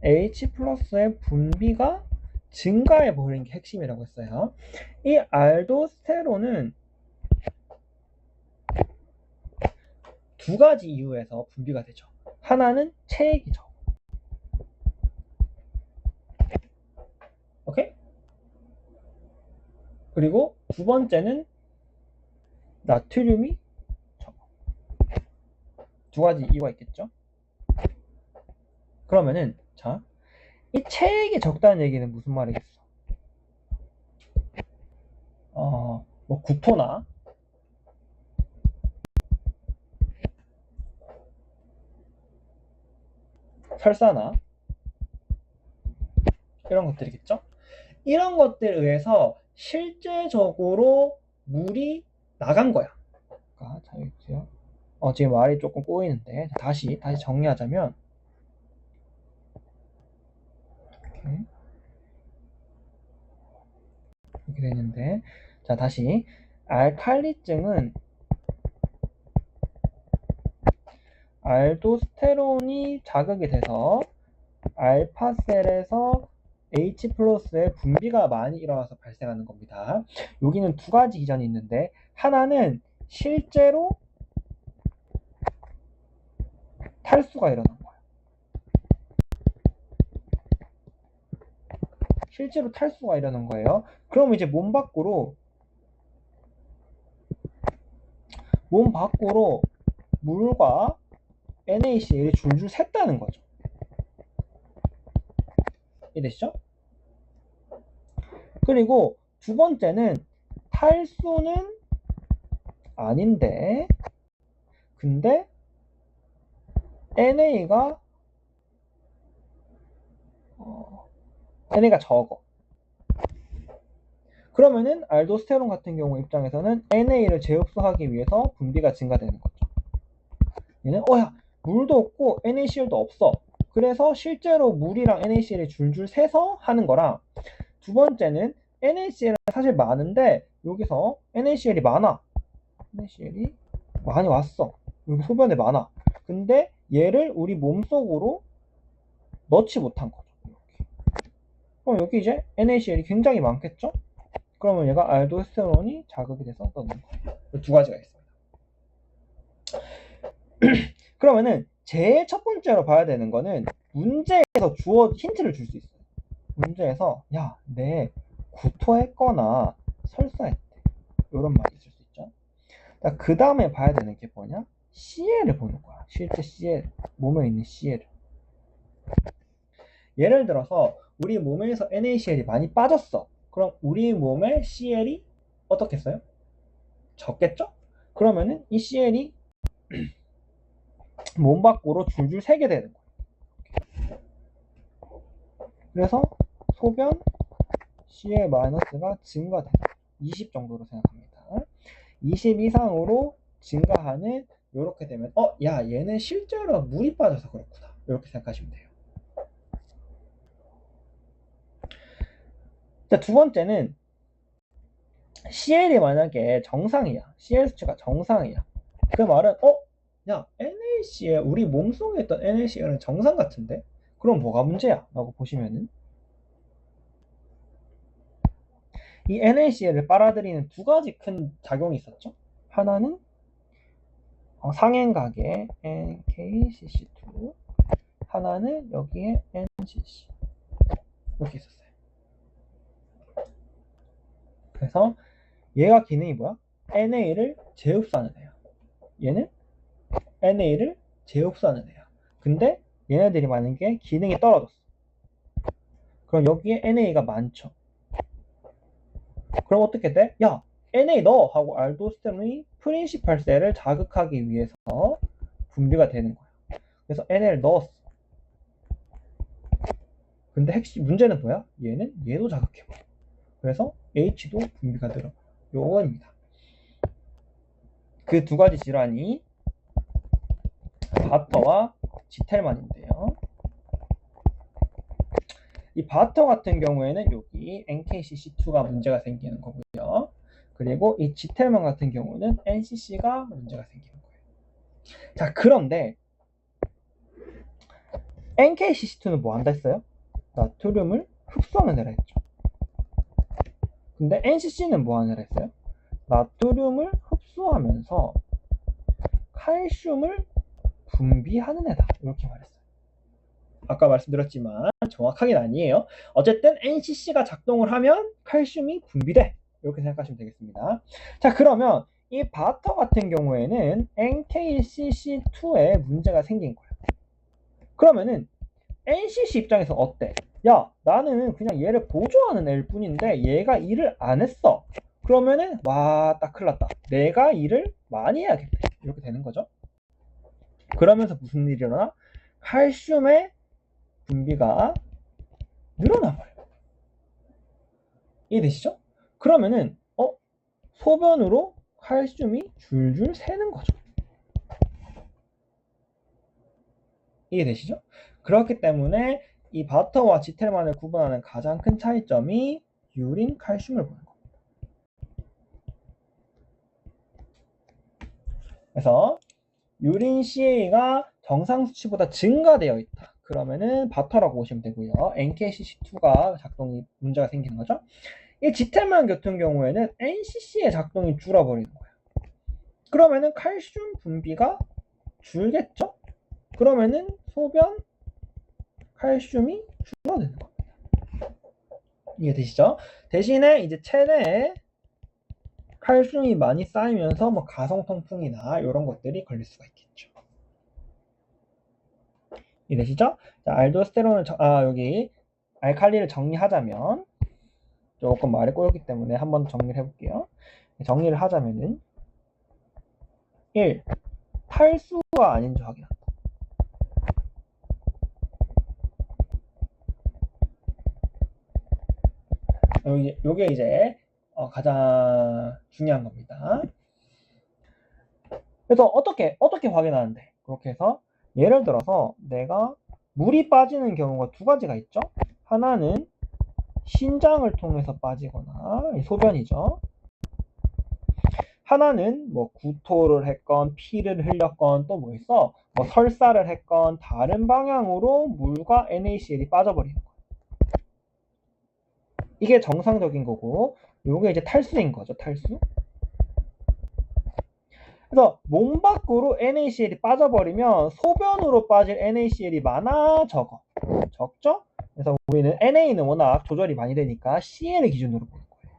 H 플러스의 분비가 증가해 버리는 게 핵심이라고 했어요. 이 알도스테론은 두 가지 이유에서 분비가 되죠. 하나는 체액이죠. 오케이? 그리고 두 번째는 나트륨이 적어. 두 가지 이유가 있겠죠. 그러면은 자, 이 체액이 적다는 얘기는 무슨 말이겠어? 뭐 구토나 설사나 이런 것들이겠죠. 이런 것들에 의해서 실제적으로 물이 나간 거야. 자, 여기 보세요. 지금 말이 조금 꼬이는데 다시 정리하자면 이렇게 되는데 자, 다시 알칼리증은 알도스테론이 자극이 돼서 알파셀에서 H 플러스의 분비가 많이 일어나서 발생하는 겁니다. 여기는 두 가지 기전이 있는데 하나는 실제로 탈수가 일어난 거예요. 실제로 탈수가 일어난 거예요. 그럼 이제 몸 밖으로 물과 NaCl이 줄줄 샜다는 거죠. 이해되시죠? 그리고 두 번째는 탈수는 아닌데 근데 NA가 적어. 그러면은 알도스테론 같은 경우 입장에서는 NA를 재흡수하기 위해서 분비가 증가되는 거죠. 얘는 야 물도 없고 NaCl도 없어. 그래서 실제로 물이랑 NaCl이 줄줄 새서 하는 거랑, 두 번째는 NaCl은 사실 많은데 여기서 NaCl이 많아. NaCl이 많이 왔어. 여기 소변에 많아. 근데 얘를 우리 몸속으로 넣지 못한 거죠. 그럼 여기 이제 NaCl이 굉장히 많겠죠? 그러면 얘가 알도스테론이 자극이 돼서 떠는 거예요. 두 가지가 있습니다. 그러면은 제일 첫 번째로 봐야 되는 거는 문제에서 힌트를 줄 수 있어요. 문제에서 내 구토했거나 설사했대. 이런 말이 있을 수 있죠. 그 다음에 봐야 되는 게 뭐냐? CL을 보는 거야. 실제 CL, 몸에 있는 CL을. 예를 들어서 우리 몸에서 NaCl이 많이 빠졌어. 그럼 우리 몸의 CL이 어떻겠어요? 적겠죠? 그러면은 이 CL이 몸 밖으로 줄줄 새게 되는 거예요. 그래서 소변 CL-가 증가되는 20 정도로 생각합니다. 20 이상으로 증가하는, 이렇게 되면 얘는 실제로 물이 빠져서 그렇구나, 이렇게 생각하시면 돼요. 자, 두 번째는 CL이 만약에 정상이야. CL 수치가 정상이야. 그 말은 NaCl, 우리 몸속에 있던 NaCl은 정상 같은데? 그럼 뭐가 문제야? 라고 보시면은 이 NaCl을 빨아들이는 두 가지 큰 작용이 있었죠. 하나는 상행각에 NKCC2, 하나는 여기에 NCC, 이렇게 있었어요. 그래서 얘가 기능이 뭐야? NA를 재흡수하는 애야. 얘는 NA를 재흡수하는 애야. 근데 얘네들이 많은 게 기능이 떨어졌어. 그럼 여기에 NA가 많죠. 그럼 어떻게 돼? NA 넣어! 하고 알도스테론이 프린시팔 셀을 자극하기 위해서 분비가 되는 거야. 그래서 NA를 넣었어. 근데 문제는 뭐야? 얘도 자극해버려. 그래서 H도 분비가 늘어요. 요겁니다. 그 두 가지 질환이 바터와 지텔만인데요. 이 바터 같은 경우에는 여기 NKCC2가 문제가 생기는 거고요. 그리고 이 지텔만 같은 경우는 NCC가 문제가 생기는 거예요. 자, 그런데 NKCC2는 뭐 한다 했어요? 나트륨을 흡수하는 애라 했죠. 근데 NCC는 뭐 하는 애라 했어요? 나트륨을 흡수하면서 칼슘을 분비하는 애다, 이렇게 말했어요. 아까 말씀드렸지만 정확하게는 아니에요. 어쨌든 NCC가 작동을 하면 칼슘이 분비돼, 이렇게 생각하시면 되겠습니다. 자, 그러면 이 바터 같은 경우에는 NKCC2에 문제가 생긴 거예요. 그러면은 NCC 입장에서 어때? 나는 그냥 얘를 보조하는 애일 뿐인데 얘가 일을 안 했어. 그러면은 딱 큰일 났다. 내가 일을 많이 해야겠다, 이렇게 되는 거죠. 그러면서 무슨 일이 일어나? 칼슘의 분비가 늘어나 버려요. 이해되시죠? 그러면은 소변으로 칼슘이 줄줄 새는 거죠. 이해되시죠? 그렇기 때문에 이 바터와 지텔만을 구분하는 가장 큰 차이점이 유린 칼슘을 보는 겁니다. 그래서 유린 CA가 정상 수치보다 증가되어 있다. 그러면은 바터라고 보시면 되고요. NKCC2가 작동이 문제가 생기는 거죠. 이 지텔만 같은 경우에는 NCC의 작동이 줄어버리는 거예요. 그러면은 칼슘 분비가 줄겠죠? 그러면은 소변 칼슘이 줄어드는 겁니다. 이해되시죠? 대신에 이제 체내에 칼슘이 많이 쌓이면서 뭐 가성통풍이나 이런 것들이 걸릴 수가 있겠죠. 이해되시죠? 자, 알도스테론을 여기 알칼리를 정리하자면 조금 말이 꼬였기 때문에 한번 정리를 해볼게요. 정리를 하자면은 1. 탈수가 아닌지 확인한다. 요게 이제 가장 중요한 겁니다. 그래서 어떻게 확인하는데? 그렇게 해서 예를 들어서 내가 물이 빠지는 경우가 두 가지가 있죠. 하나는 신장을 통해서 빠지거나 소변이죠. 하나는 뭐 구토를 했건 피를 흘렸건 또 뭐 있어? 뭐 설사를 했건 다른 방향으로 물과 NaCl이 빠져버리는 거예요. 이게 정상적인 거고 요게 이제 탈수인 거죠. 탈수. 그래서 몸 밖으로 NaCl이 빠져버리면 소변으로 빠질 NaCl이 많아 적어? 적죠? 그래서 우리는 NA는 워낙 조절이 많이 되니까 CL을 기준으로 보는 거예요.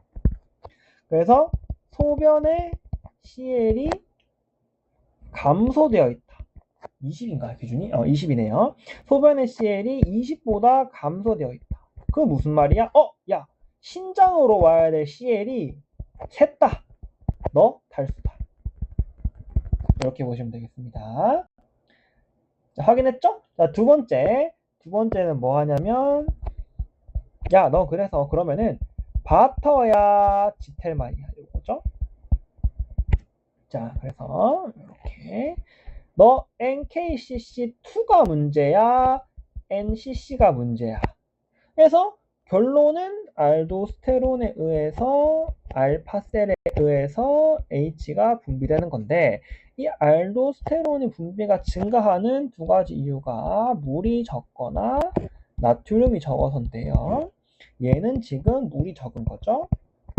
그래서 소변에 CL이 감소되어 있다. 20인가 기준이? 20이네요. 소변의 CL이 20보다 감소되어 있다. 그건 무슨 말이야? 야, 신장으로 와야 될 CL이 샜다. 너 탈수다. 이렇게 보시면 되겠습니다. 자, 확인했죠? 자, 두 번째는 뭐 하냐면, 야, 너 그래서 그러면은 바터야 지텔만이야. 이거죠? 자, 그래서 이렇게 너 NKCC2가 문제야? NCC가 문제야? 그래서 결론은 알도스테론에 의해서 알파셀에 의해서 H가 분비되는 건데 이 알도스테론이 분비가 증가하는 두 가지 이유가 물이 적거나 나트륨이 적어서인데요. 얘는 지금 물이 적은 거죠.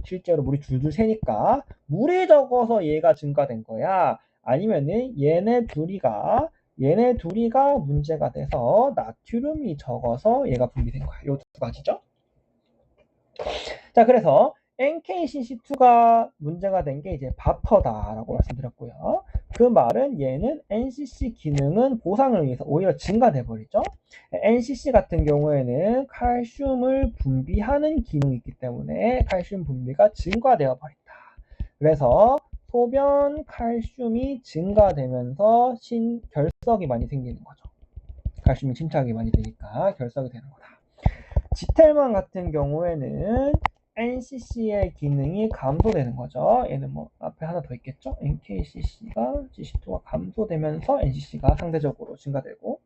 실제로 물이 줄줄 새니까 물이 적어서 얘가 증가된 거야? 아니면은 얘네 둘이가 문제가 돼서 나트륨이 적어서 얘가 분비된 거야. 요 두 가지죠. 자, 그래서 NKCC2가 문제가 된 게 이제 바터다라고 말씀드렸고요. 그 말은 얘는 NCC 기능은 보상을 위해서 오히려 증가돼 버리죠. NCC 같은 경우에는 칼슘을 분비하는 기능이 있기 때문에 칼슘 분비가 증가되어 버린다. 그래서 소변 칼슘이 증가되면서 결석이 많이 생기는 거죠. 칼슘이 침착이 많이 되니까 결석이 되는 거다. 지텔만 같은 경우에는 NCC의 기능이 감소되는 거죠. 얘는 뭐 앞에 하나 더 있겠죠? NKCC가 GC2가 감소되면서 NCC가 상대적으로 증가되고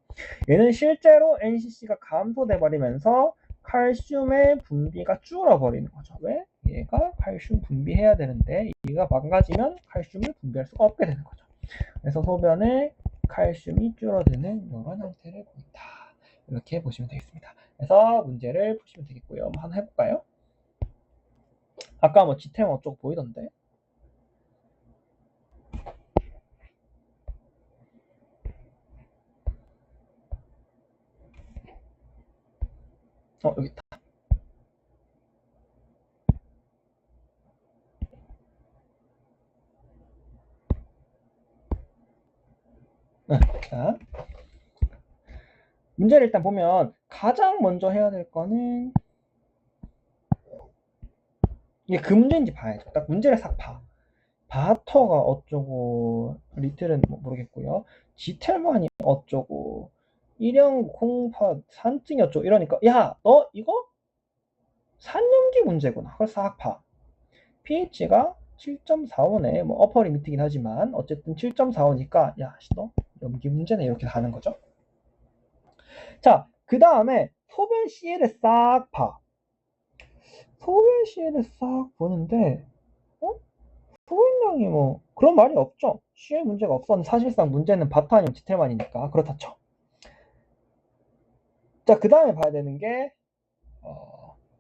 얘는 실제로 NCC가 감소돼 버리면서 칼슘의 분비가 줄어버리는 거죠. 왜? 얘가 칼슘 분비해야 되는데 얘가 망가지면 칼슘을 분비할 수가 없게 되는 거죠. 그래서 소변에 칼슘이 줄어드는 이런 형태를 보인다. 이렇게 보시면 되겠습니다. 그래서 문제를 푸시면 되겠고요. 한번 해볼까요? 아까 뭐 지템 어쩌고 보이던데. 여기 있다. 자, 문제를 일단 보면 가장 먼저 해야 될 거는 이게 그 문제인지 봐야죠. 딱 문제를 싹 봐. 바터가 어쩌고 리틀은 모르겠고요. 지텔만이 어쩌고 일형 공파 산증이 어쩌고 이러니까 야, 너 이거 산염기 문제구나. 그걸 싹 봐. pH가 7.45네. 뭐 어퍼 리미트긴 하지만 어쨌든 7.45니까 야, 너 염기 문제네 이렇게 가는 거죠. 자, 그 다음에 소변 CL을 싹 봐. 소변 CL을 싹 보는데 소변량이 뭐 그런 말이 없죠. CL 문제가 없었는데 사실상 문제는 바타 아니면 지텔만이니까 그렇다죠. 자, 그 다음에 봐야 되는 게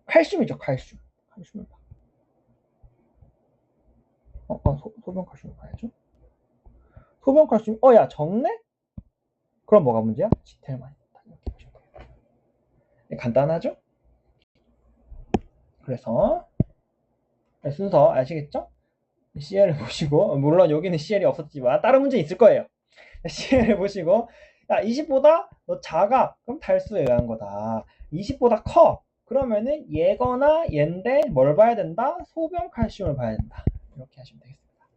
칼슘이죠. 칼슘을 봐. 소변 칼슘을 봐야죠. 소변 칼슘 야 적네? 그럼 뭐가 문제야? 지텔만이다. 이렇게 보시면 돼요. 간단하죠? 그래서 순서 아시겠죠? CL을 보시고, 물론 여기는 CL이 없었지만 다른 문제 있을 거예요. CL을 보시고, 야, 20보다 너 작아. 그럼 달수에 의한 거다. 20보다 커. 그러면은 얘거나 얘인데 뭘 봐야 된다? 소변 칼슘을 봐야 된다. 이렇게 하시면 되겠습니다.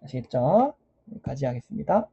아시겠죠? 여기까지 하겠습니다.